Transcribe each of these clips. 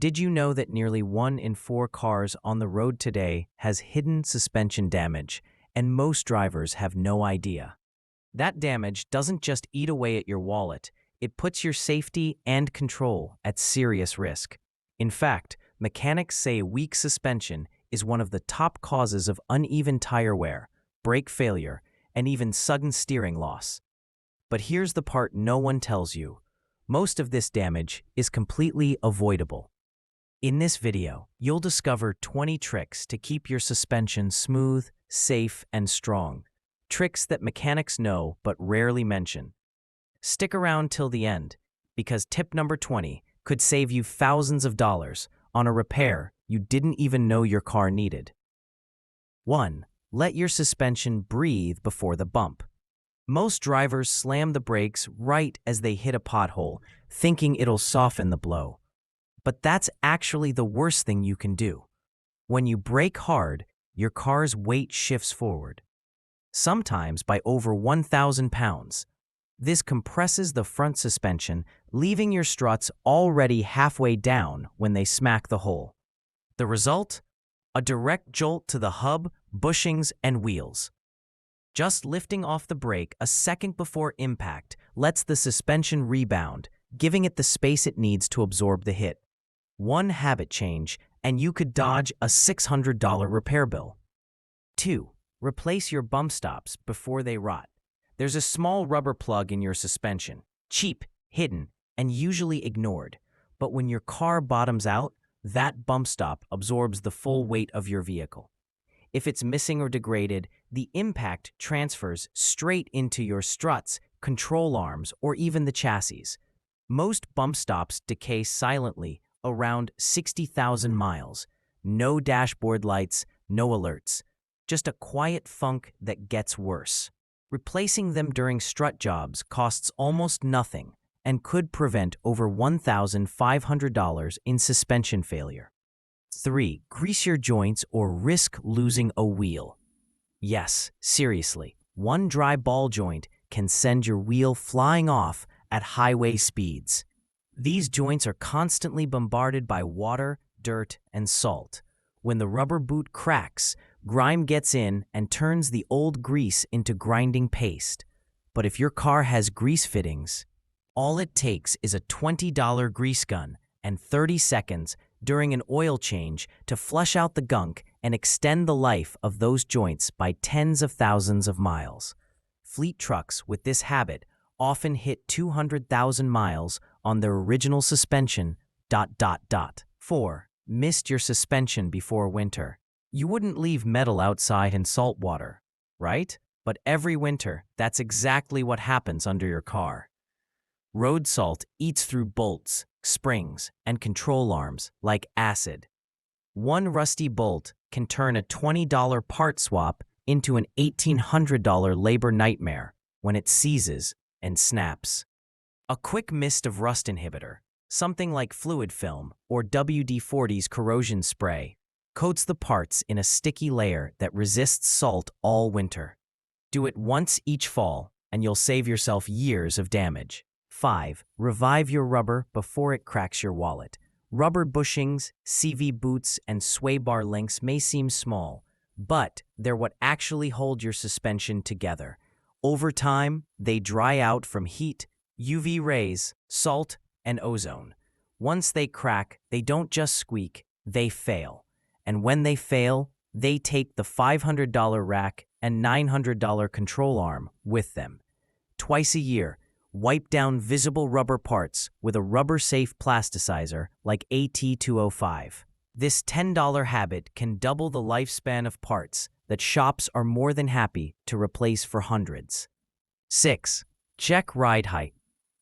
Did you know that nearly 1 in 4 cars on the road today has hidden suspension damage, and most drivers have no idea? That damage doesn't just eat away at your wallet, it puts your safety and control at serious risk. In fact, mechanics say weak suspension is one of the top causes of uneven tire wear, brake failure, and even sudden steering loss. But here's the part no one tells you. Most of this damage is completely avoidable. In this video, you'll discover 20 tricks to keep your suspension smooth, safe, and strong. Tricks that mechanics know but rarely mention. Stick around till the end, because tip number 20 could save you thousands of dollars on a repair you didn't even know your car needed. 1. Let your suspension breathe before the bump. Most drivers slam the brakes right as they hit a pothole, thinking it'll soften the blow. But that's actually the worst thing you can do. When you brake hard, your car's weight shifts forward, sometimes by over 1,000 pounds. This compresses the front suspension, leaving your struts already halfway down when they smack the hole. The result? A direct jolt to the hub, bushings, and wheels. Just lifting off the brake a second before impact lets the suspension rebound, giving it the space it needs to absorb the hit. One habit change, and you could dodge a $600 repair bill. 2. Replace your bump stops before they rot. There's a small rubber plug in your suspension, cheap, hidden, and usually ignored. But when your car bottoms out, that bump stop absorbs the full weight of your vehicle. If it's missing or degraded, the impact transfers straight into your struts, control arms, or even the chassis. Most bump stops decay silently around 60,000 miles. No dashboard lights, no alerts. Just a quiet funk that gets worse. Replacing them during strut jobs costs almost nothing and could prevent over $1,500 in suspension failure. 3. Grease your joints or risk losing a wheel. Yes, seriously, one dry ball joint can send your wheel flying off at highway speeds. These joints are constantly bombarded by water, dirt, and salt. When the rubber boot cracks, grime gets in and turns the old grease into grinding paste. But if your car has grease fittings, all it takes is a $20 grease gun and 30 seconds during an oil change to flush out the gunk and extend the life of those joints by tens of thousands of miles. Fleet trucks with this habit often hit 200,000 miles on their original suspension. 4. Mist your suspension before winter. You wouldn't leave metal outside in salt water, right? But every winter, that's exactly what happens under your car. Road salt eats through bolts, springs, and control arms like acid. One rusty bolt can turn a $20 part swap into an $1,800 labor nightmare when it seizes and snaps. A quick mist of rust inhibitor, something like fluid film or WD-40's corrosion spray, coats the parts in a sticky layer that resists salt all winter. Do it once each fall, and you'll save yourself years of damage. 5. Revive your rubber before it cracks your wallet. Rubber bushings, CV boots, and sway bar links may seem small, but they're what actually hold your suspension together. Over time, they dry out from heat, UV rays, salt, and ozone. Once they crack, they don't just squeak, they fail. And when they fail, they take the $500 rack and $900 control arm with them. Twice a year, wipe down visible rubber parts with a rubber-safe plasticizer like AT205. This $10 habit can double the lifespan of parts that shops are more than happy to replace for hundreds. 6. Check ride height.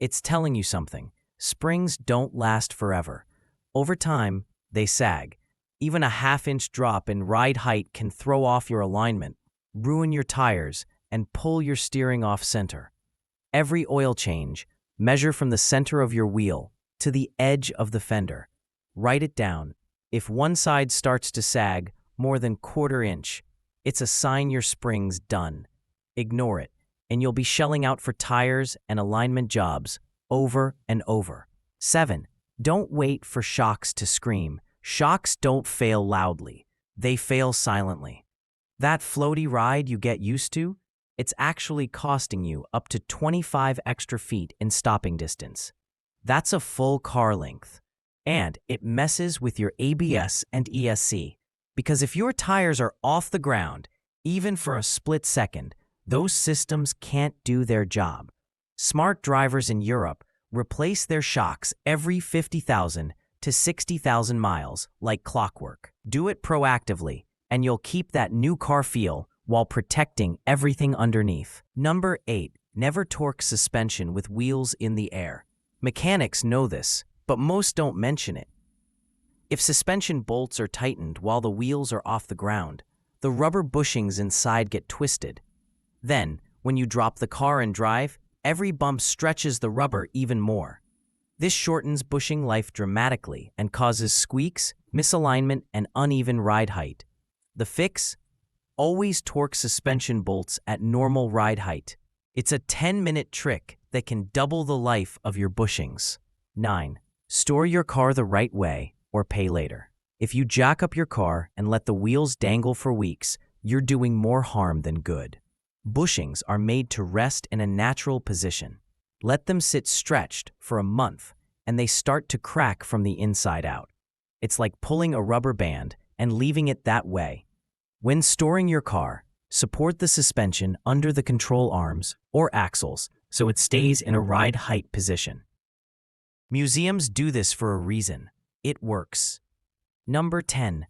It's telling you something. Springs don't last forever. Over time, they sag. Even a half-inch drop in ride height can throw off your alignment, ruin your tires, and pull your steering off center. Every oil change, measure from the center of your wheel to the edge of the fender. Write it down. If one side starts to sag more than quarter inch, it's a sign your spring's done. Ignore it, and you'll be shelling out for tires and alignment jobs over and over. 7. Don't wait for shocks to scream. Shocks don't fail loudly. They fail silently. That floaty ride you get used to, it's actually costing you up to 25 extra feet in stopping distance. That's a full car length. And it messes with your ABS and ESC. Because if your tires are off the ground, even for a split second, those systems can't do their job. Smart drivers in Europe replace their shocks every 50,000 to 60,000 miles like clockwork. Do it proactively, and you'll keep that new car feel while protecting everything underneath. Number 8. Never torque suspension with wheels in the air. Mechanics know this, but most don't mention it. If suspension bolts are tightened while the wheels are off the ground, the rubber bushings inside get twisted. Then, when you drop the car and drive, every bump stretches the rubber even more. This shortens bushing life dramatically and causes squeaks, misalignment, and uneven ride height. The fix? Always torque suspension bolts at normal ride height. It's a 10-minute trick that can double the life of your bushings. 9. Store your car the right way or pay later. If you jack up your car and let the wheels dangle for weeks, you're doing more harm than good. Bushings are made to rest in a natural position. Let them sit stretched for a month, and they start to crack from the inside out. It's like pulling a rubber band and leaving it that way. When storing your car, support the suspension under the control arms or axles so it stays in a ride height position. Museums do this for a reason. It works. Number 10.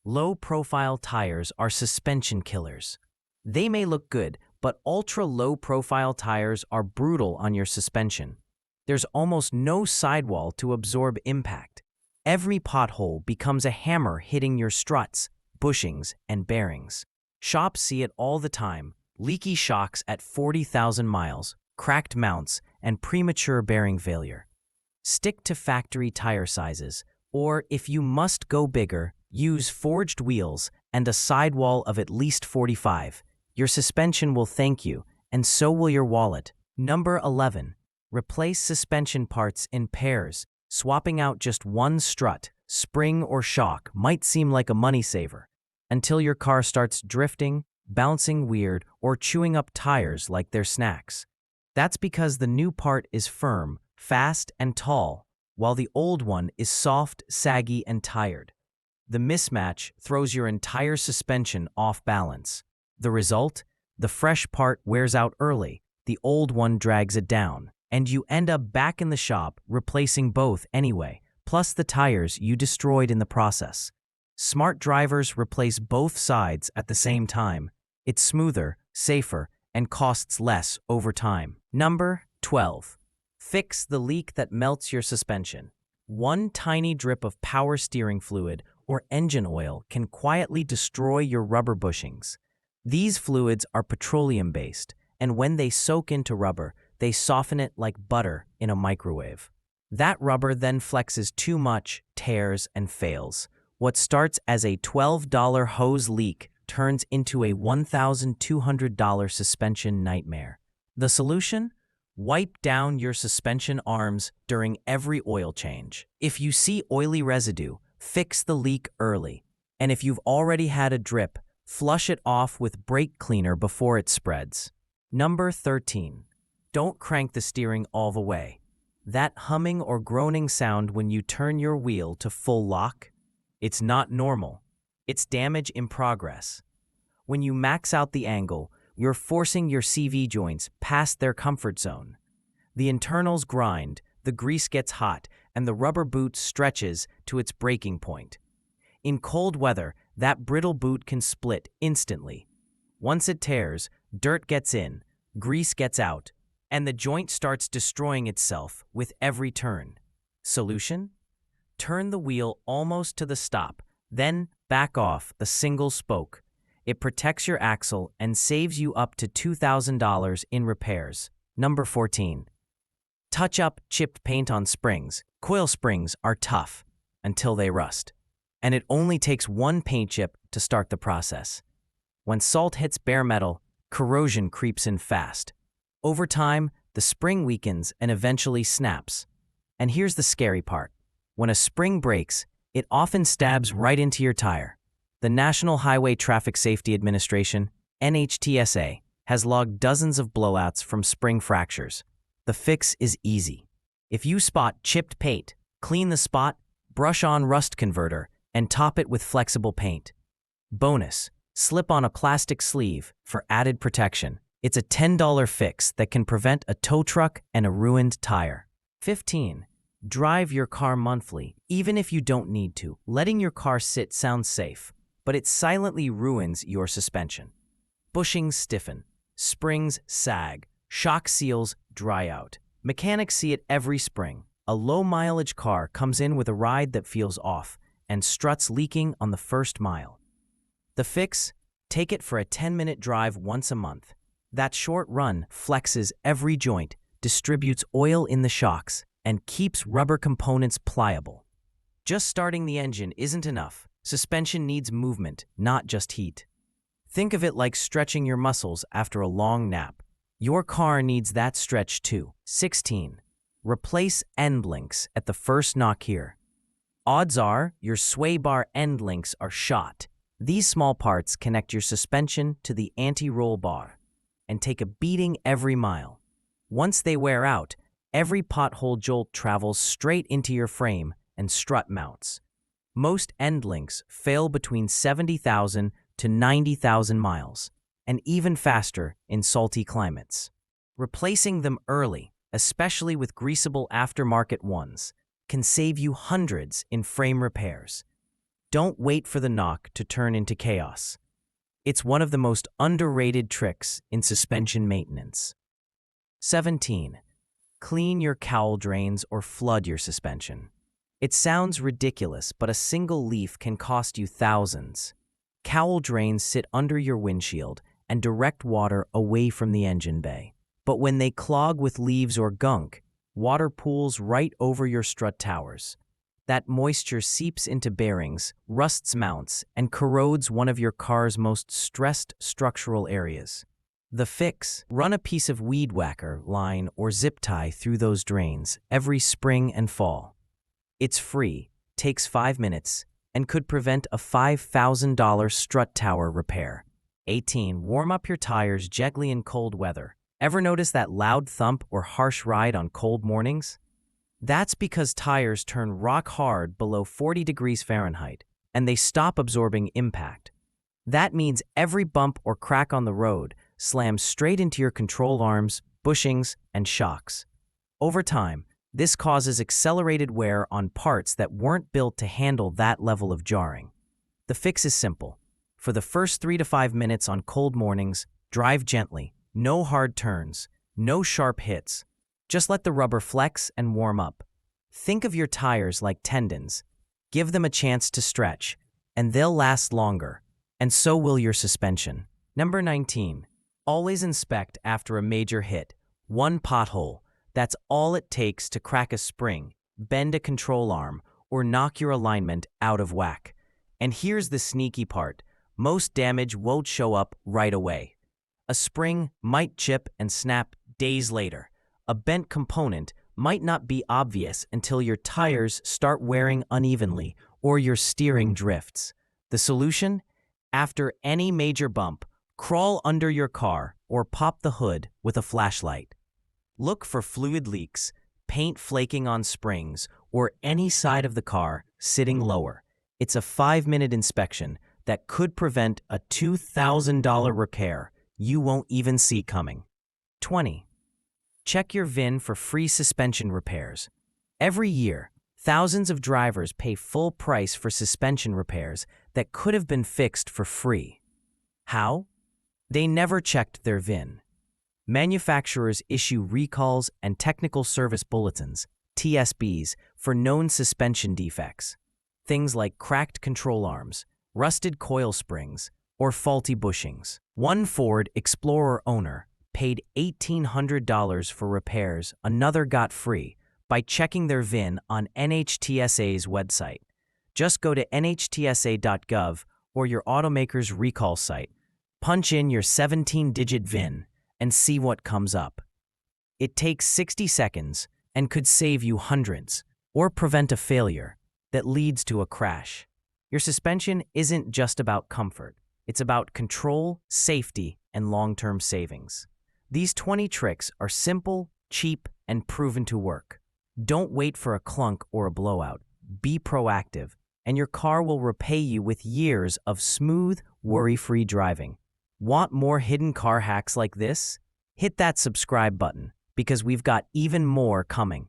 Low-profile tires are suspension killers. They may look good, but ultra-low-profile tires are brutal on your suspension. There's almost no sidewall to absorb impact. Every pothole becomes a hammer hitting your struts, bushings, and bearings. Shops see it all the time: leaky shocks at 40,000 miles, cracked mounts, and premature bearing failure. Stick to factory tire sizes, or if you must go bigger, use forged wheels and a sidewall of at least 45. Your suspension will thank you, and so will your wallet. Number 11. Replace suspension parts in pairs. Swapping out just one strut, spring, or shock might seem like a money saver, until your car starts drifting, bouncing weird, or chewing up tires like they're snacks. That's because the new part is firm, fast, and tall, while the old one is soft, saggy, and tired. The mismatch throws your entire suspension off balance. The result? The fresh part wears out early, the old one drags it down, and you end up back in the shop replacing both anyway, plus the tires you destroyed in the process. Smart drivers replace both sides at the same time. It's smoother, safer, and costs less over time. Number 12. Fix the leak that melts your suspension. One tiny drip of power steering fluid or engine oil can quietly destroy your rubber bushings. These fluids are petroleum-based, and when they soak into rubber, they soften it like butter in a microwave. That rubber then flexes too much, tears, and fails. What starts as a $12 hose leak turns into a $1,200 suspension nightmare. The solution? Wipe down your suspension arms during every oil change. If you see oily residue, fix the leak early. And if you've already had a drip, flush it off with brake cleaner before it spreads. Number 13. Don't crank the steering all the way. That humming or groaning sound when you turn your wheel to full lock? It's not normal. It's damage in progress. When you max out the angle, you're forcing your CV joints past their comfort zone. The internals grind, the grease gets hot, and the rubber boot stretches to its breaking point. In cold weather, that brittle boot can split instantly. Once it tears, dirt gets in, grease gets out, and the joint starts destroying itself with every turn. Solution? Turn the wheel almost to the stop, then back off a single spoke. It protects your axle and saves you up to $2,000 in repairs. Number 14. Touch up chipped paint on springs. Coil springs are tough until they rust, and it only takes one paint chip to start the process. When salt hits bare metal, corrosion creeps in fast. Over time, the spring weakens and eventually snaps. And here's the scary part. When a spring breaks, it often stabs right into your tire. The National Highway Traffic Safety Administration, NHTSA, has logged dozens of blowouts from spring fractures. The fix is easy. If you spot chipped paint, clean the spot, brush on rust converter, and top it with flexible paint. Bonus, slip on a plastic sleeve for added protection. It's a $10 fix that can prevent a tow truck and a ruined tire. 15. Drive your car monthly, even if you don't need to. Letting your car sit sounds safe, but it silently ruins your suspension. Bushings stiffen, springs sag, shock seals dry out. Mechanics see it every spring. A low-mileage car comes in with a ride that feels off and struts leaking on the first mile. The fix? Take it for a 10-minute drive once a month. That short run flexes every joint, distributes oil in the shocks, and keeps rubber components pliable. Just starting the engine isn't enough. Suspension needs movement, not just heat. Think of it like stretching your muscles after a long nap. Your car needs that stretch too. 16. Replace end links at the first knock here. Odds are your sway bar end links are shot. These small parts connect your suspension to the anti-roll bar and take a beating every mile. Once they wear out, every pothole jolt travels straight into your frame and strut mounts. Most end links fail between 70,000 to 90,000 miles, and even faster in salty climates. Replacing them early, especially with greasable aftermarket ones, can save you hundreds in frame repairs. Don't wait for the knock to turn into chaos. It's one of the most underrated tricks in suspension maintenance. 17. Clean your cowl drains or flood your suspension. It sounds ridiculous, but a single leaf can cost you thousands. Cowl drains sit under your windshield and direct water away from the engine bay. But when they clog with leaves or gunk, water pools right over your strut towers. That moisture seeps into bearings, rusts mounts, and corrodes one of your car's most stressed structural areas. The fix? Run a piece of weed whacker, line, or zip tie through those drains every spring and fall. It's free, takes 5 minutes, and could prevent a $5,000 strut tower repair. 18. Warm up your tires gently in cold weather. Ever notice that loud thump or harsh ride on cold mornings? That's because tires turn rock hard below 40 degrees Fahrenheit, and they stop absorbing impact. That means every bump or crack on the road slams straight into your control arms, bushings, and shocks. Over time, this causes accelerated wear on parts that weren't built to handle that level of jarring. The fix is simple. For the first 3 to 5 minutes on cold mornings, drive gently. No hard turns, no sharp hits. Just let the rubber flex and warm up. Think of your tires like tendons. Give them a chance to stretch, and they'll last longer, and so will your suspension. Number 19. Always inspect after a major hit. One pothole. That's all it takes to crack a spring, bend a control arm, or knock your alignment out of whack. And here's the sneaky part. Most damage won't show up right away. A spring might chip and snap days later. A bent component might not be obvious until your tires start wearing unevenly or your steering drifts. The solution? After any major bump, crawl under your car or pop the hood with a flashlight. Look for fluid leaks, paint flaking on springs, or any side of the car sitting lower. It's a 5-minute inspection that could prevent a $2,000 repair you won't even see coming. 20. Check your VIN for free suspension repairs. Every year, thousands of drivers pay full price for suspension repairs that could have been fixed for free. How? They never checked their VIN. Manufacturers issue recalls and technical service bulletins, TSBs, for known suspension defects. Things like cracked control arms, rusted coil springs, or faulty bushings. One Ford Explorer owner paid $1,800 for repairs another got free by checking their VIN on NHTSA's website. Just go to nhtsa.gov or your automaker's recall site, punch in your 17-digit VIN, and see what comes up. It takes 60 seconds, and could save you hundreds or prevent a failure that leads to a crash. Your suspension isn't just about comfort. It's about control, safety, and long-term savings. These 20 tricks are simple, cheap, and proven to work. Don't wait for a clunk or a blowout. Be proactive, and your car will repay you with years of smooth, worry-free driving. Want more hidden car hacks like this? Hit that subscribe button, because we've got even more coming.